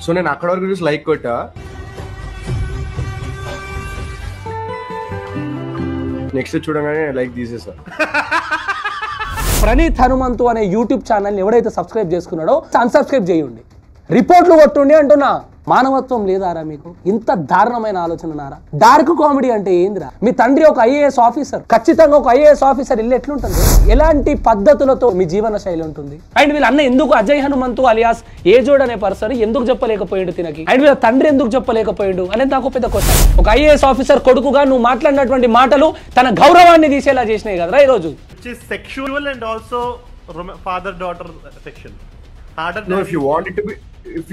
So నేను అక్కడ వరకు చూసి లైక్ కొట్టా. నెక్స్ట్ చూడగానే లైక్ తీసేసా. ప్రణీత్ హనుమంతు అనే యూట్యూబ్ ఛానల్ని ఎవడైతే సబ్స్క్రైబ్ చేసుకున్నాడో అన్సబ్స్క్రైబ్ చేయండి. రిపోర్ట్లు కొట్టుండి అంటున్నా. మానవత్వం లేదారా మీకు? ఇంత దారుణమైన ఆలోచన నారా? డార్క్ కామెడీ అంటే ఏందిరా? మీ తండ్రి ఒక ఐఏఎస్ ఆఫీసర్, ఖచ్చితంగా ఒక ఐఏఎస్ ఆఫీసర్ ఇల్లు ఎట్లుంటుంది? ఎలాంటి పద్ధతులతో మీ జీవన శైలి ఉంటుంది? అండ్ వీళ్ళ అన్న ఎందుకు అజయ్ హనుమంతు అలియాస్ ఏజోడ్ అనే పర్సన్ ఎందుకు చెప్పలేకపోయాడు తినకి? అండ్ వీళ్ళ తండ్రి ఎందుకు చెప్పలేకపోయాడు అనేది నాకు పెద్ద క్వశ్చన్. ఒక ఐఏఎస్ ఆఫీసర్ కొడుకుగా నువ్వు మాట్లాడినటువంటి మాటలు తన గౌరవాన్ని తీసేలా చేసినాయి కదరా ఈ రోజు. Sexual and also father-daughter section. No, if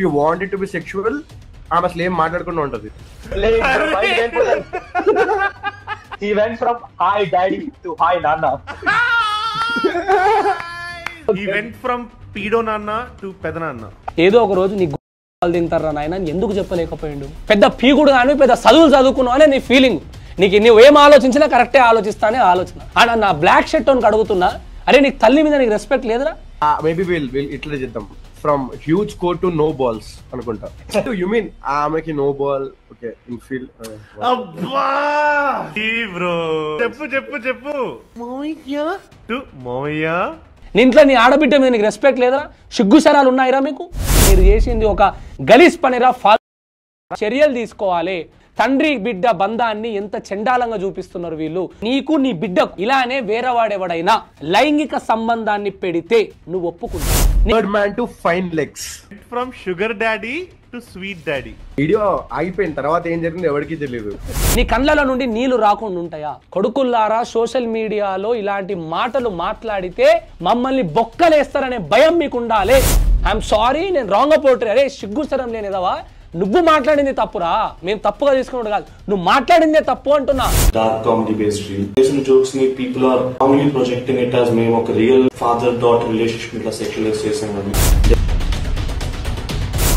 you want it to be sexual, ఆమె అసలు ఏం మాట్లాడకుండా ఉంటది. He went from hi daddy to hi nana. He went from pedo nana to peda nana. ఏదో ఒక రోజు నీ తింటారా నాయన ఎందుకు చెప్పలేకపోయాడు? పెద్ద పీకుడు కానీ పెద్ద చదువులు చదువుకున్నావు అనే నీ ఫీలింగ్. నీకు నువ్వు ఏం ఆలోచించినా కరెక్టే ఆలోచిస్తానే ఆలోచన. ఆడ నా బ్లాక్ షర్ట్ అని అడుగుతున్నా, అరే నీకు తల్లి మీద నీకు రెస్పెక్ట్ లేదురా? మేబీ వీల్ ఇట్లా చేద్దాం, from huge quote to no balls అనుకుంటా. యు మీన్ ఆమెకి no ball okay in feel. అబ్బా బ్రో చెప్పు మోయ్య టు మోయ్య. నీ ఇంట్లో నీ ఆడబిడ్డ మీద నీకు రెస్పెక్ట్ లేదురా? సిగ్గుశరాలు ఉన్నాయిరా మీకు? మీరు చేసింది ఒక గలీజ్ పనిరా. చర్యలు తీసుకోవాలి. తండ్రి బిడ్డ బంధాన్ని ఎంత చెండాలంగా చూపిస్తున్నారు వీళ్ళు. నీకు నీ బిడ్డకు ఇలానే వేరేవాడెవడైనా లైంగిక సంబంధాన్ని పెడితే నువ్వు ఒప్పుకుంటావు? Third man to fine legs. From sugar daddy to sweet daddy. Video అయిపోయిన తర్వాత ఏం జరిగింది ఎవరికి తెలియదు. నీ కళ్ళల నుండి నీళ్లు రాకుండా ఉంటాయా? కొడుకుల్లారా, సోషల్ మీడియాలో ఇలాంటి మాటలు మాట్లాడితే మమ్మల్ని బొక్కలేస్తారనే భయం మీకు ఉండాలి. ఐఎమ్ సారీ, నేను రాంగ్ పోట్రీ. అరే సిగ్గుసరం లేనిదవా? నువ్వు మాట్లాడింది తప్పురా, మేము తప్పుగా తీసుకున్నాడు కాదు, నువ్వు మాట్లాడిందే తప్పు అంటున్నా. Dark comedy based reel. Recent jokes ni people are only projecting it as మేము ఒక రియల్ ఫాదర్ డాటర్ రిలేషన్షిప్ ఇట్లా సెక్షువల్ చేసామని.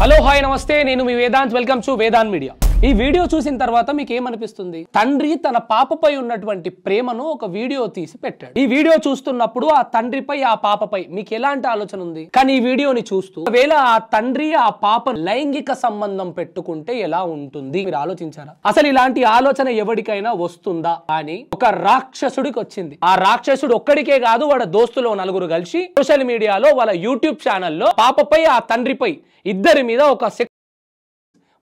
హలో హాయ్ నమస్తే, నేను మీ Vedant. Welcome to Vedant media. ఈ వీడియో చూసిన తర్వాత మీకు ఏమనిపిస్తుంది? తండ్రి తన పాపపై ఉన్నటువంటి ప్రేమను ఒక వీడియో తీసి పెట్టాడు. ఈ వీడియో చూస్తున్నప్పుడు ఆ తండ్రిపై ఆ పాపపై మీకు ఎలాంటి ఆలోచన ఉంది? కానీ ఈ వీడియోని చూస్తూ ఒకవేళ ఆ తండ్రి ఆ పాప లైంగిక సంబంధం పెట్టుకుంటే ఎలా ఉంటుంది మీరు ఆలోచించారా? అసలు ఇలాంటి ఆలోచన ఎవరికైనా వస్తుందా అని ఒక రాక్షసుడికి వచ్చింది. ఆ రాక్షసుడు ఒక్కడికే కాదు, వాడు దోస్తులో నలుగురు కలిసి సోషల్ మీడియాలో వాళ్ళ యూట్యూబ్ ఛానల్లో పాపపై ఆ తండ్రిపై ఇద్దరి మీద ఒక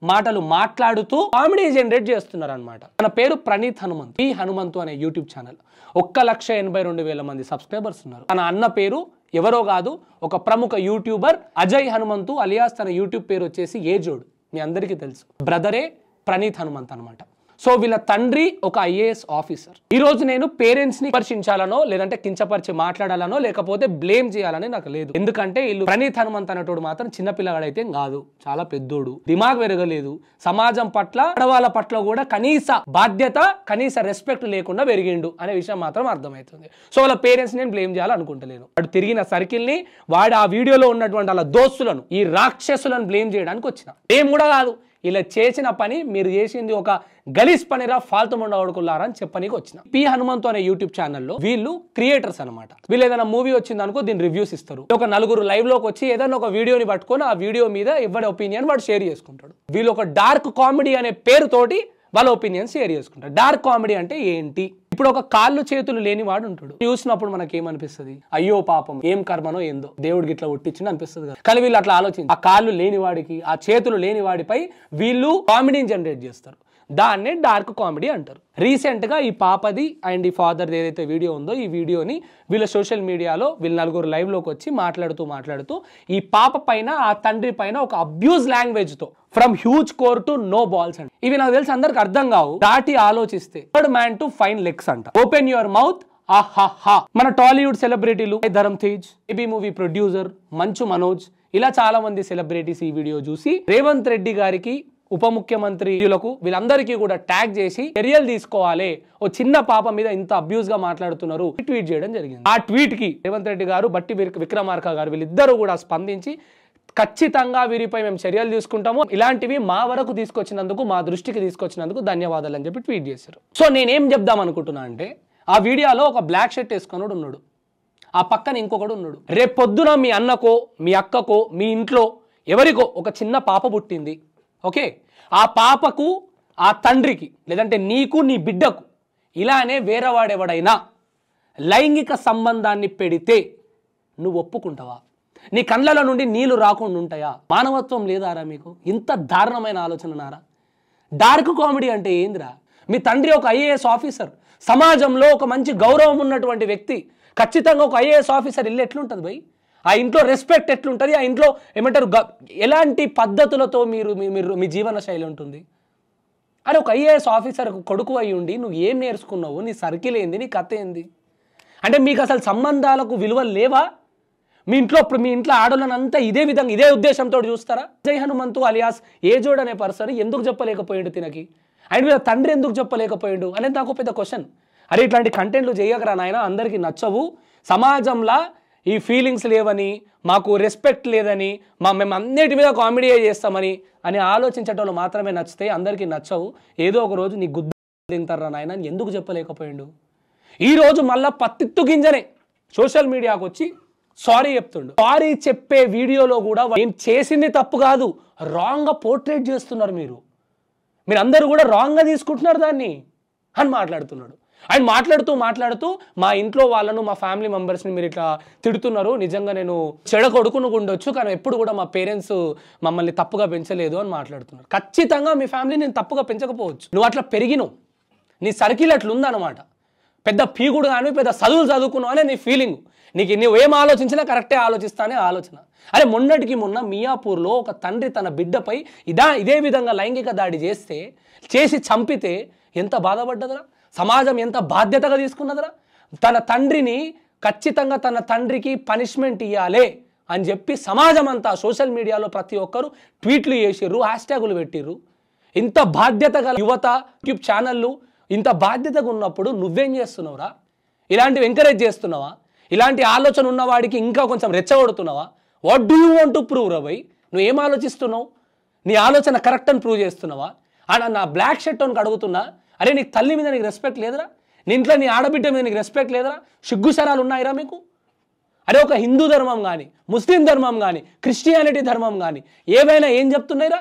మాటలు మాట్లాడుతూ కామెడీ జనరేట్ చేస్తున్నారు అనమాట. తన పేరు ప్రణీత్ హనుమంత్. ఈ హనుమంతు అనే యూట్యూబ్ ఛానల్ 1,82,000 మంది సబ్స్క్రైబర్స్ ఉన్నారు. తన అన్న పేరు ఎవరో కాదు, ఒక ప్రముఖ యూట్యూబర్ అజయ్ హనుమంతు అలియాస్. తన యూట్యూబ్ పేరు వచ్చేసి ఏజోడ్. మీ అందరికీ తెలుసు, బ్రదరే ప్రణీత్ హనుమంత్ అనమాట. సో వీళ్ళ తండ్రి ఒక ఐఏఎస్ ఆఫీసర్. ఈ రోజు నేను పేరెంట్స్ ని విమర్శించాలనో లేదంటే కించపరిచి మాట్లాడాలనో లేకపోతే బ్లేమ్ చేయాలని నాకు లేదు. ఎందుకంటే వీళ్ళు ప్రణీత్ హనుమంత్ అనేటోడు మాత్రం చిన్నపిల్లగాడైతే కాదు, చాలా పెద్దోడు, దిమాగ్ పెరగలేదు, సమాజం పట్ల ఆడవాళ్ళ పట్ల కూడా కనీస బాధ్యత కనీస రెస్పెక్ట్ లేకుండా పెరిగిండు అనే విషయం మాత్రం అర్థమవుతుంది. సో వాళ్ళ పేరెంట్స్ నేను బ్లేమ్ చేయాలనుకుంటలేను. వాడు తిరిగిన సర్కిల్ ని, వాడు ఆ వీడియోలో ఉన్నటువంటి వాళ్ళ దోస్తులను, ఈ రాక్షసులను బ్లేమ్ చేయడానికి వచ్చిన. ఏం కూడా కాదు, ఇలా చేసిన పని మీరు చేసింది ఒక గలీజ్ పనిరా, ఫాల్తు మొండ కొడుకులారా అని చెప్పనీకి వచ్చిన. పి హనుమంతు అనే యూట్యూబ్ ఛానల్లో వీళ్ళు క్రియేటర్స్ అనమాట. వీళ్ళు ఏదైనా మూవీ వచ్చింది అనుకో, దీని రివ్యూస్ ఇస్తారు. ఒక నలుగురు లైవ్ లోకి వచ్చి ఏదైనా ఒక వీడియోని పట్టుకొని ఆ వీడియో మీద ఎవరి ఒపీనియన్ వాడు షేర్ చేసుకుంటాడు. వీళ్ళు ఒక డార్క్ కామెడీ అనే పేరుతోటి వాళ్ళ ఒపీనియన్ షేర్ చేసుకుంటారు. డార్క్ కామెడీ అంటే ఏంటి? ఇప్పుడు ఒక కాళ్ళు చేతులు లేని వాడు ఉంటాడు. చూసినప్పుడు మనకి ఏమనిపిస్తుంది? అయ్యో పాపం, ఏం కర్మనో ఏందో, దేవుడికి ఇట్లా ఒట్టించింది అనిపిస్తుంది కదా. కానీ వీళ్ళు అట్లా ఆలోచించి ఆ కాళ్ళు లేని వాడికి, ఆ చేతులు లేని వాడిపై వీళ్ళు కామెడీని జనరేట్ చేస్తారు. దాన్నే డార్క్ కామెడీ అంటారు. రీసెంట్ గా ఈ పాపది అండ్ ఈ ఫాదర్ ఏదైతే వీడియో ఉందో, ఈ వీడియోని వీళ్ళ సోషల్ మీడియాలో వీళ్ళు నలుగురు లైవ్ లోకి వచ్చి మాట్లాడుతూ ఈ పాప పైన ఆ తండ్రి పైన ఒక అబ్యూజ్ లాంగ్వేజ్ తో from huge core to no balls అంట. ఇవి నాకు తెలిసి అందరికి అర్థం కావు. దాటి ఆలోచిస్తే third man to fine legs అంట. Open your mouth. ఆహాహా. మన Tollywood celebrities Dharam Tej, A B movie producer Manchu Manoj, ఇలా చాలా మంది సెలబ్రిటీస్ ఈ వీడియో చూసి రేవంత్ రెడ్డి గారికి, ఉప ముఖ్యమంత్రులకు వీళ్ళందరికీ కూడా ట్యాగ్ చేసి చర్యలు తీసుకోవాలి, ఓ చిన్న పాప మీద ఇంత అబ్యూజ్ గా మాట్లాడుతున్నారు ట్వీట్ చేయడం జరిగింది. ఆ ట్వీట్ కి రేవంత్ రెడ్డి గారు, బట్టి విక్రమార్క గారు వీళ్ళిద్దరూ కూడా స్పందించి ఖచ్చితంగా వీరిపై మేము చర్యలు తీసుకుంటాము, ఇలాంటివి మా వరకు తీసుకొచ్చినందుకు, మా దృష్టికి తీసుకొచ్చినందుకు ధన్యవాదాలు అని చెప్పి ట్వీట్ చేశారు. సో నేనేం చెప్దాం అనుకుంటున్నా అంటే, ఆ వీడియోలో ఒక బ్లాక్ షర్ట్ వేసుకున్నాడు ఉన్నాడు, ఆ పక్కన ఇంకొకడు ఉన్నాడు. రేపు పొద్దున మీ అన్నకో మీ అక్కకో మీ ఇంట్లో ఎవరికో ఒక చిన్న పాప పుట్టింది, ఓకే, ఆ పాపకు ఆ తండ్రికి లేదంటే నీకు నీ బిడ్డకు ఇలానే వేరేవాడెవడైనా లైంగిక సంబంధాన్ని పెడితే నువ్వు ఒప్పుకుంటావా? నీ కళ్ళల నుండి నీళ్లు రాకుండా ఉంటాయా? మానవత్వం లేదారా మీకు? ఇంత దారుణమైన ఆలోచననారా? డార్క్ కామెడీ అంటే ఏందిరా? మీ తండ్రి ఒక ఐఏఎస్ ఆఫీసర్, సమాజంలో ఒక మంచి గౌరవం ఉన్నటువంటి వ్యక్తి. ఖచ్చితంగా ఒక ఐఏఎస్ ఆఫీసర్ ఇల్లు ఎట్లుంటుంది భయ్? ఆ ఇంట్లో రెస్పెక్ట్ ఎట్లుంటుంది? ఆ ఇంట్లో ఏమంటారు ఎలాంటి పద్ధతులతో మీ జీవన శైలి ఉంటుంది? అరే ఒక ఐఏఎస్ ఆఫీసర్ కొడుకు అయి ఉండి నువ్వు ఏం నేర్చుకున్నావు? నీ సర్కిల్ ఏంది? నీ కథ ఏంది? అంటే మీకు అసలు సంబంధాలకు విలువలు లేవా? మీ ఇంట్లో ఆడోళ్ళనంతా ఇదే విధంగా ఇదే ఉద్దేశంతో చూస్తారా? జై హనుమంతు అలియాస్ ఏజోడ్ అనే పర్సన్ ఎందుకు చెప్పలేకపోయాడు తినకి? అండ్ వీళ్ళ తండ్రి ఎందుకు చెప్పలేకపోయాడు అనేది నాకు పెద్ద క్వశ్చన్. అరే ఇట్లాంటి కంటెంట్లు చేయకరా నాయన, అందరికీ నచ్చవు, సమాజంలో ఈ ఫీలింగ్స్ లేవని, మాకు రెస్పెక్ట్ లేదని, మేము అన్నిటి మీద కామెడీ చేస్తామని అని ఆలోచించటంలో మాత్రమే నచ్చితే అందరికీ నచ్చవు. ఏదో ఒక రోజు నీ గుద్ద తింటారా నాయన అని ఎందుకు చెప్పలేకపోయాడు? ఈరోజు మళ్ళా పత్తిత్తు గింజనే సోషల్ మీడియాకు వచ్చి సారీ చెప్తుండు. సారీ చెప్పే వీడియోలో కూడా ఏం చేసింది తప్పు కాదు, రాంగ్గా పోర్ట్రేట్ చేస్తున్నారు. మీరు అందరూ కూడా రాంగ్గా తీసుకుంటున్నారు దాన్ని అని మాట్లాడుతున్నాడు. ఆయన మాట్లాడుతూ మా ఇంట్లో వాళ్ళను, మా ఫ్యామిలీ మెంబర్స్ని మీరు ఇట్లా తిడుతున్నారు, నిజంగా నేను చెడ కొడుకును ఉండొచ్చు, కానీ ఎప్పుడు కూడా మా పేరెంట్స్ మమ్మల్ని తప్పుగా పెంచలేదు అని మాట్లాడుతున్నారు. ఖచ్చితంగా మీ ఫ్యామిలీ నేను తప్పుగా పెంచకపోవచ్చు, నువ్వు అట్లా పెరిగినావు, నీ సర్కిల్ అట్లా ఉందన్నమాట. పెద్ద పీకుడు కానీ పెద్ద చదువులు చదువుకున్నావు అనే నీ ఫీలింగ్. నువ్వేం ఆలోచించినా కరెక్టే ఆలోచిస్తానే ఆలోచన. అరే మొన్నటికి మొన్న మియాపూర్లో ఒక తండ్రి తన బిడ్డపై ఇదే విధంగా లైంగిక దాడి చేసి చంపితే ఎంత బాధపడ్డదరా? సమాజం ఎంత బాధ్యతగా తీసుకున్నదరా? తన తండ్రిని ఖచ్చితంగా తన తండ్రికి పనిష్మెంట్ ఇవ్వాలి అని చెప్పి సమాజం అంతా సోషల్ మీడియాలో ప్రతి ఒక్కరు ట్వీట్లు చేసిర్రు, హ్యాష్ట్యాగులు పెట్టిర్రు. ఇంత బాధ్యత గల యువత యూట్యూబ్ ఛానళ్ళు ఇంత బాధ్యతగా ఉన్నప్పుడు నువ్వేం చేస్తున్నావురా? ఇలాంటివి ఎంకరేజ్ చేస్తున్నావా? ఇలాంటి ఆలోచన ఉన్నవాడికి ఇంకా కొంచెం రెచ్చగొడుతున్నావా? What do you want to prove రా భయ్? నువ్వేం ఆలోచిస్తున్నావు? నీ ఆలోచన కరెక్ట్ అని ప్రూవ్ చేస్తున్నావా? నా బ్లాక్ షర్ట్ అని అడుగుతున్నా, అరే నీకు తల్లి మీద నీకు రెస్పెక్ట్ లేదురా? నీ ఇంట్లో నీ ఆడబిడ్డ మీద నీకు రెస్పెక్ట్ లేదురా? సిగ్గుశరాలు ఉన్నాయిరా మీకు? అరే ఒక హిందూ ధర్మం కానీ, ముస్లిం ధర్మం కానీ, క్రిస్టియానిటీ ధర్మం కానీ ఏవైనా ఏం చెప్తున్నాయిరా?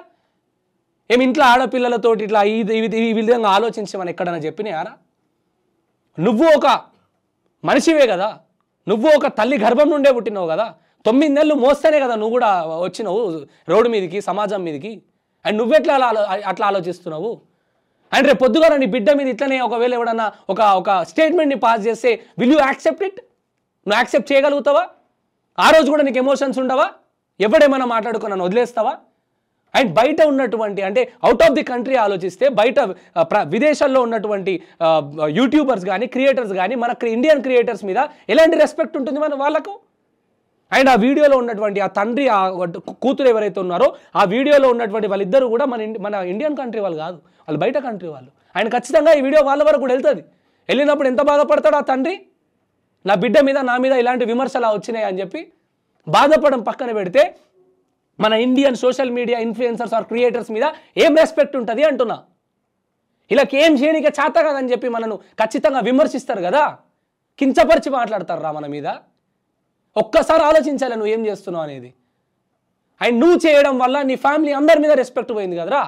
ఏమి ఇంట్లో ఆడపిల్లలతోటి ఇట్లా ఈ విధంగా ఆలోచించమని ఎక్కడన్నా చెప్పినాయారా? నువ్వు ఒక మనిషివే కదా, నువ్వు ఒక తల్లి గర్భం నుండే పుట్టినావు కదా, 9 నెలలు మోస్తేనే కదా నువ్వు కూడా వచ్చినావు రోడ్డు మీదకి, సమాజం మీదకి. అండ్ నువ్వెట్లా అట్లా ఆలోచిస్తున్నావు? అండ్ రేపు పొద్దుగా నీ బిడ్డ మీద ఇట్లనే ఒకవేళ ఎవడన్నా ఒక స్టేట్మెంట్ని పాస్ చేస్తే విల్ యూ యాక్సెప్ట్ ఇట్? నువ్వు యాక్సెప్ట్ చేయగలుగుతావా? ఆ రోజు కూడా నీకు ఎమోషన్స్ ఉండవా? ఎవడేమైనా మాట్లాడుకున్నాను వదిలేస్తావా? అండ్ బయట ఉన్నటువంటి అంటే అవుట్ ఆఫ్ ది కంట్రీ ఆలోచిస్తే బయట విదేశాల్లో ఉన్నటువంటి యూట్యూబర్స్ కానీ క్రియేటర్స్ కానీ మన ఇండియన్ క్రియేటర్స్ మీద ఎలాంటి రెస్పెక్ట్ ఉంటుంది మన వాళ్ళకు? అండ్ ఆ వీడియోలో ఉన్నటువంటి ఆ తండ్రి ఆ కూతురు ఎవరైతే ఉన్నారో ఆ వీడియోలో ఉన్నటువంటి వాళ్ళిద్దరూ కూడా మన ఇండియన్ కంట్రీ వాళ్ళు కాదు, వాళ్ళు బయట కంట్రీ వాళ్ళు. ఆయన ఖచ్చితంగా ఈ వీడియో వాళ్ళ వరకు కూడా వెళ్తుంది. వెళ్ళినప్పుడు ఎంత బాధపడతాడు ఆ తండ్రి? నా బిడ్డ మీద నా మీద ఇలాంటి విమర్శలు వచ్చినాయి అని చెప్పి బాధపడడం పక్కన పెడితే మన Indian social media influencers or creators మీద ఏం రెస్పెక్ట్ ఉంటుంది అంటున్నా. ఇలాకి ఏం చేయనిక చేత కదని చెప్పి మనను ఖచ్చితంగా విమర్శిస్తారు కదా, కించపరిచి మాట్లాడతారు రా మన మీద. ఒక్కసారి ఆలోచించాలి నువ్వు ఏం చేస్తున్నావు అనేది. అండ్ నువ్వు చేయడం వల్ల నీ ఫ్యామిలీ అందరి మీద రెస్పెక్ట్ పోయింది కదరా.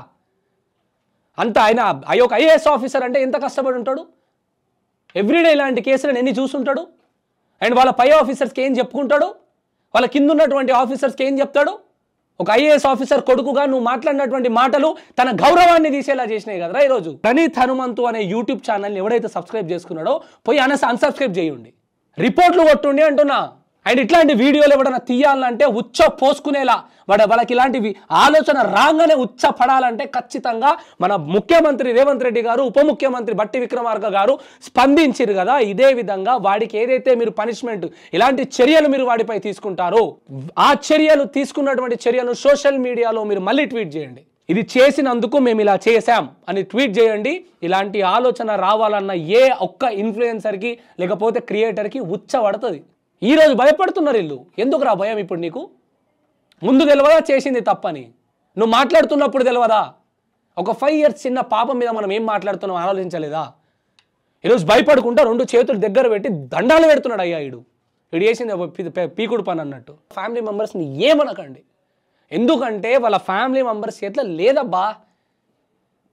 అంత ఆయన ఒక ఐఏఎస్ ఆఫీసర్ అంటే ఎంత కష్టపడి ఉంటాడు, ఎవ్రీడే ఇలాంటి కేసులను ఎన్ని చూసుంటాడు. అండ్ వాళ్ళ పై ఆఫీసర్స్కి ఏం చెప్పుకుంటాడు, వాళ్ళ కింద ఉన్నటువంటి ఆఫీసర్స్కి ఏం చెప్తాడు. ఒక ఐఏఎస్ ఆఫీసర్ కొడుకుగా నువ్వు మాట్లాడినటువంటి మాటలు తన గౌరవాన్ని తీసేలా చేసినాయి కదరా. ఈరోజు ప్రణీత్ హనుమంతు అనే యూట్యూబ్ ఛానల్ని ఎవడైతే సబ్స్క్రైబ్ చేసుకున్నాడో పోయి అన్సబ్స్క్రైబ్ చేయండి, రిపోర్ట్లు కొట్టుండి అంటున్నా. అండ్ ఇట్లాంటి వీడియోలు ఎవడన్నా తీయాలంటే ఉచ్చ పోసుకునేలా వాళ్ళకి ఇలాంటివి ఆలోచన రాగానే ఉచ్చ పడాలంటే ఖచ్చితంగా మన ముఖ్యమంత్రి రేవంత్ రెడ్డి గారు, ఉప ముఖ్యమంత్రి బట్టి విక్రమార్క గారు స్పందించారు కదా. ఇదే విధంగా వాడికి ఏదైతే మీరు పనిష్మెంట్ ఇలాంటి చర్యలు మీరు వాడిపై తీసుకుంటారో ఆ చర్యలు తీసుకున్నటువంటి చర్యలను సోషల్ మీడియాలో మీరు మళ్ళీ ట్వీట్ చేయండి. ఇది చేసినందుకు మేము ఇలా చేశాం అని ట్వీట్ చేయండి. ఇలాంటి ఆలోచన రావాలన్న ఏ ఒక్క ఇన్ఫ్లుయెన్సర్కి లేకపోతే క్రియేటర్కి ఉచ్చ పడుతుంది. ఈరోజు భయపడుతున్నారు వీళ్ళు. ఎందుకు రా భయం ఇప్పుడు నీకు? ముందు తెలియదా చేసింది తప్పని? నువ్వు మాట్లాడుతున్నప్పుడు తెలియదా? ఒక 5 years చిన్న పాపం మీద మనం ఏం మాట్లాడుతున్నాం ఆలోచించలేదా? ఈరోజు భయపడుకుంటా 2 చేతులు దగ్గర పెట్టి దండాలు పెడుతున్నాడు. అయ్యా వీడు చేసింది పీకుడు పని అన్నట్టు. ఫ్యామిలీ మెంబర్స్ని ఏమనకండి, ఎందుకంటే వాళ్ళ ఫ్యామిలీ మెంబర్స్ చేతిలో లేదబ్బా.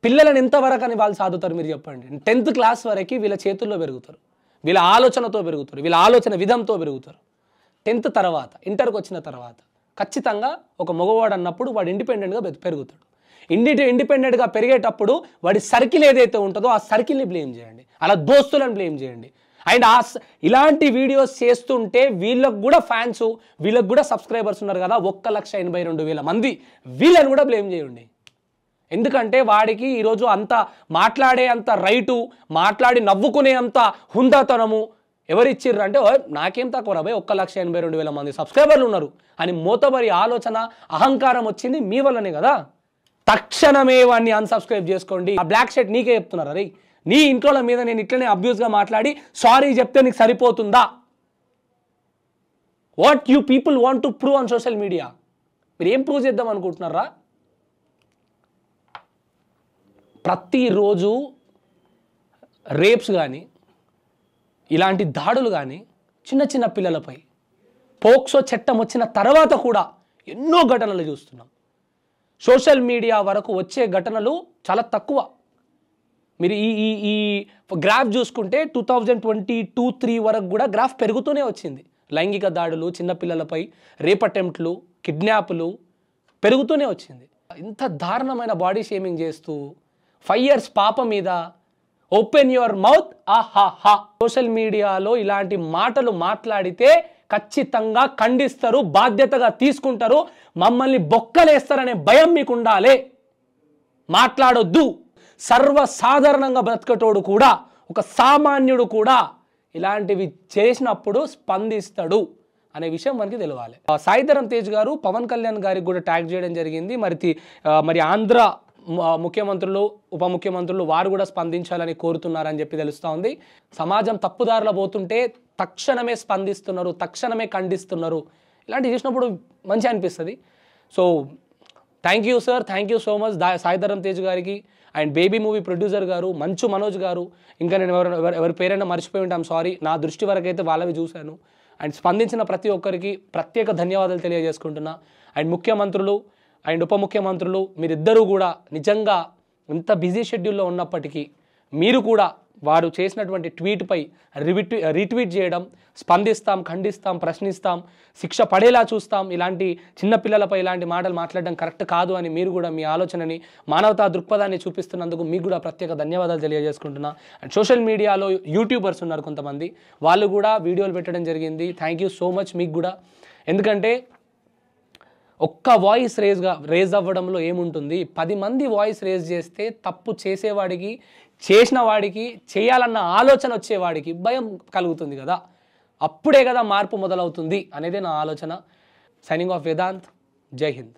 పిల్లలను ఎంతవరకు అని వాళ్ళు సాదుతారు మీరు చెప్పండి. 10th క్లాస్ వరకు వీళ్ళ చేతుల్లో పెరుగుతారు, వీళ్ళ ఆలోచనతో పెరుగుతారు, వీళ్ళ ఆలోచన విధంతో పెరుగుతారు. 10th తర్వాత ఇంటర్కి వచ్చిన తర్వాత ఖచ్చితంగా ఒక మగవాడు అన్నప్పుడు వాడు ఇండిపెండెంట్గా పెరుగుతాడు. ఇండిపెండెంట్గా పెరిగేటప్పుడు వాడి సర్కిల్ ఏదైతే ఉంటుందో ఆ సర్కిల్ని బ్లేమ్ చేయండి, అలా దోస్తులను బ్లేమ్ చేయండి. అండ్ ఇలాంటి వీడియోస్ చేస్తుంటే వీళ్ళకు కూడా ఫ్యాన్స్, వీళ్ళకు కూడా సబ్స్క్రైబర్స్ ఉన్నారు కదా 1,82,000 మంది, వీళ్ళని కూడా బ్లేమ్ చేయండి. ఎందుకంటే వాడికి ఈరోజు అంత మాట్లాడే అంత రైటు, మాట్లాడి నవ్వుకునే అంత హుందాతనము ఎవరిచ్చిర్రు అంటే నాకేం తక్కువ రాబాయ్ 1,82,000 మంది సబ్స్క్రైబర్లు ఉన్నారు అని మోతబరి ఆలోచన, అహంకారం వచ్చింది మీ వల్లనే కదా. తక్షణమే వాడిని అన్సబ్స్క్రైబ్ చేసుకోండి. ఆ బ్లాక్ షర్ట్ నీకే చెప్తున్నారు, అరే నీ ఇంట్లో మీద నేను ఇట్లనే అబ్యూస్గా మాట్లాడి సారీ చెప్తే నీకు సరిపోతుందా? What you people want to prove on social media? మీరు ఏం ప్రూవ్ చేద్దాం అనుకుంటున్నారా? ప్రతిరోజు రేప్స్ కానీ ఇలాంటి దాడులు కానీ చిన్న చిన్న పిల్లలపై పోక్సో చట్టం వచ్చిన తర్వాత కూడా ఎన్నో ఘటనలు చూస్తున్నాం. సోషల్ మీడియా వరకు వచ్చే ఘటనలు చాలా తక్కువ. మీరు ఈ గ్రాఫ్ చూసుకుంటే 2022-23 వరకు కూడా గ్రాఫ్ పెరుగుతూనే వచ్చింది. లైంగిక దాడులు, చిన్నపిల్లలపై రేప్ అటెంప్ట్లు, కిడ్నాప్లు పెరుగుతూనే వచ్చింది. ఇంత దారుణమైన బాడీ షేమింగ్ చేస్తూ 5 years పాప మీద ఓపెన్ యువర్ మౌత్ ఆహాహా. సోషల్ మీడియాలో ఇలాంటి మాటలు మాట్లాడితే ఖచ్చితంగా ఖండిస్తారు, బాధ్యతగా తీసుకుంటారు, మమ్మల్ని బొక్కలేస్తారనే భయం మీకు ఉండాలి. మాట్లాడొద్దు. సర్వసాధారణంగా బ్రతకటోడు కూడా, ఒక సామాన్యుడు కూడా ఇలాంటివి చేసినప్పుడు స్పందిస్తాడు అనే విషయం మనకి తెలియాలి. సాయిధరం తేజ్ గారు పవన్ కళ్యాణ్ గారికి కూడా ట్యాగ్ చేయడం జరిగింది. మరి ఆంధ్ర ముఖ్యమంత్రులు, ఉప ముఖ్యమంత్రులు వారు కూడా స్పందించాలని కోరుతున్నారని చెప్పి తెలుస్తూ ఉంది. సమాజం తప్పుదారిలో పోతుంటే తక్షణమే స్పందిస్తున్నారు, తక్షణమే ఖండిస్తున్నారు. ఇలాంటివి చేసినప్పుడు మంచి అనిపిస్తుంది. So thank you sir, thank you so much Saidharam Tej గారికి అండ్ బేబీ మూవీ ప్రొడ్యూసర్ గారు మంచు మనోజ్ గారు. ఇంకా నేను ఎవరి పేరైనా మర్చిపోయి ఉంటాం, సారీ. నా దృష్టి వరకు అయితే వాళ్ళవి చూశాను. అండ్ స్పందించిన ప్రతి ఒక్కరికి ప్రత్యేక ధన్యవాదాలు తెలియజేసుకుంటున్నా. అండ్ ముఖ్యమంత్రులు అండ్ ఉప ముఖ్యమంత్రులు మీరిద్దరూ కూడా నిజంగా ఇంత బిజీ షెడ్యూల్లో ఉన్నప్పటికీ మీరు కూడా వారు చేసినటువంటి ట్వీట్పై రీట్వీట్ చేయడం, స్పందిస్తాం, ఖండిస్తాం, ప్రశ్నిస్తాం, శిక్ష పడేలా చూస్తాం, ఇలాంటి చిన్నపిల్లలపై ఇలాంటి మాటలు మాట్లాడడం కరెక్ట్ కాదు అని మీరు కూడా మీ ఆలోచనని, మానవతా దృక్పథాన్ని చూపిస్తున్నందుకు మీకు కూడా ప్రత్యేక ధన్యవాదాలు తెలియజేసుకుంటున్నా. అండ్ సోషల్ మీడియాలో యూట్యూబర్స్ ఉన్నారు కొంతమంది, వాళ్ళు కూడా వీడియోలు పెట్టడం జరిగింది. థ్యాంక్ యూ సో మచ్ మీకు కూడా. ఎందుకంటే ఒక్క వాయిస్ రేజ్ అవ్వడంలో ఏముంటుంది? 10 మంది వాయిస్ రేజ్ చేస్తే తప్పు చేసేవాడికి, చేసిన వాడికి, చేయాలన్న ఆలోచన వచ్చేవాడికి భయం కలుగుతుంది కదా. అప్పుడే కదా మార్పు మొదలవుతుంది అనేదే నా ఆలోచన. Signing off Vedant. జై హింద్.